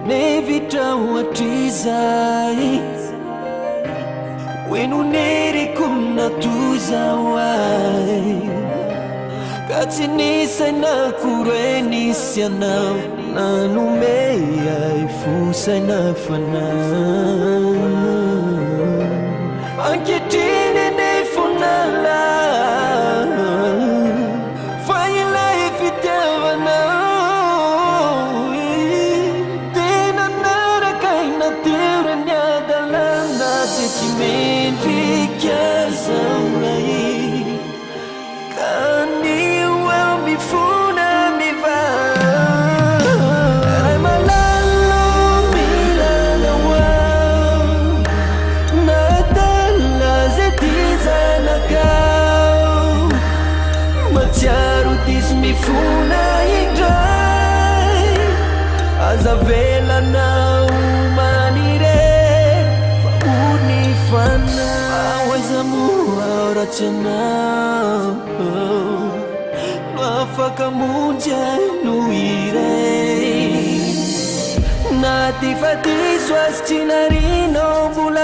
nevitra atrizay wenuneriku natuzawai kati nisaina kureni sianau nanumeya ifusaina fana ankitine nefunala fayila ifitavana tena narakaina tiranya dalana tetimenti kiazaurai kani wamifuna miva raimalalo milalawa natala zetizanakau matiarutismifuna idrai azavela nau manire faunifana awazamu aurachanau nafaka munja nuire nati fatiswas cinarino bula